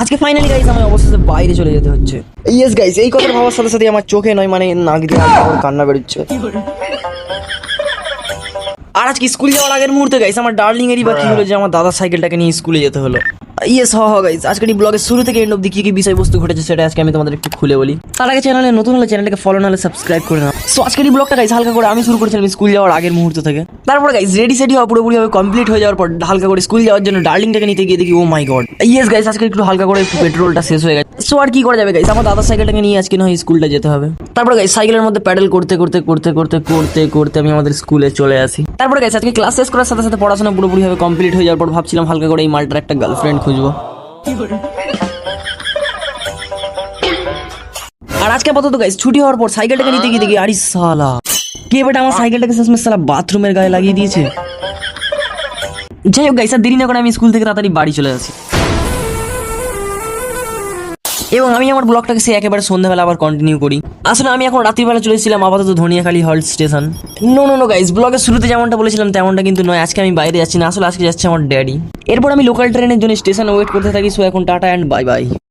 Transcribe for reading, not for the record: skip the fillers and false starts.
আজকে finally guys আমার অবশেষে বাইরে চলে যেতে হচ্ছে। ইয়েস গাইস, এই কথা ভাবার সাথে সাথে আমার চোখে নয় মানে নাক দিয়ে আমার কান্না বেরোচ্ছে। আর আজকে স্কুল যাওয়ার আগের মুহূর্তে গাইস আমার ডার্লিং এরই বা কি হলো যে আমার দাদার সাইকেলটাকে নিয়ে স্কুলে যেতে হলো। ইয়েস গাইস, আজকের এই ব্লগের শুরু থেকে এন্ড অবধি কি কি বিষয়বস্তু ঘটেছে সেটা আজকে আমি তোমাদের একটু খুলে বলি। তার আগে চ্যানেলে নতুন হলে চ্যানেলটাকে ফলো না হলে সাবস্ক্রাইব করে নাও। সো আজকের এই ব্লগটা গাইস হালকা করে আমি শুরু করেছিলাম স্কুল যাওয়ার আগের মুহূর্ত থেকে। তারপর গাইস রেডি সেডি হওয়া পুরোপুরি ভাবে কমপ্লিট হয়ে যাওয়ার পর হালকা করে স্কুল যাওয়ার জন্য ডার্লিংটাকে নিতে গিয়ে দেখি ও মাই গড। ইয়েস গাইস, আজকে একটু হালকা করে একটু পেট্রোলটা শেষ হয়ে গেছে। সো আর কি করা যাবে গাইস, আমার দাদার সাইকেলটাকে নিয়ে আজকে নয় স্কুলটা যেতে হবে। তারপর গাইস সাইকেলের মধ্যে প্যাডেল করতে করতে করতে করতে করতে করতে আমি আমাদের স্কুলে চলে আসি। তারপর গাইস আজকে ক্লাস শেষ করার সাথে সাথে পড়াশোনা পুরোপুরি ভাবে কমপ্লিট হয়ে যাওয়ার পর ভাবছিলাম হালকা করে এই মালটার একটা গার্লফ্রেন্ড খুঁজবো। আর আজকে আপাতত গাইস ছুটি হওয়ার পর সাইকেলটাকে নিতে গিয়ে দেখি আরে সালা কে বেটা আমার সাইকেলটাকে শেষমেশ সালা বাথরুমের গায়ে লাগিয়ে দিয়েছে। যাই হোক গাইস আর দেরি না করে আমি স্কুল থেকে তাড়াতাড়ি বাড়ি চলে আসি এবং আমি আমার ব্লগটাকে সে একেবারে সন্ধ্যাবেলা আবার কন্টিনিউ করি। আসলে আমি এখন রাত্রিবেলা চলে এসেছিলাম আপাতত Dhaniakhali halt station. No guys, ব্লগের শুরুতে যেমনটা বলেছিলাম তেমনটা কিন্তু নয়। আজকে আমি বাইরে যাচ্ছি না, আসলে আজকে যাচ্ছে আমার ড্যাডি। এরপর আমি লোকাল ট্রেনের জন্য স্টেশনে ওয়েট করতে থাকি। সো এখন টাটা অ্যান্ড বাই বাই।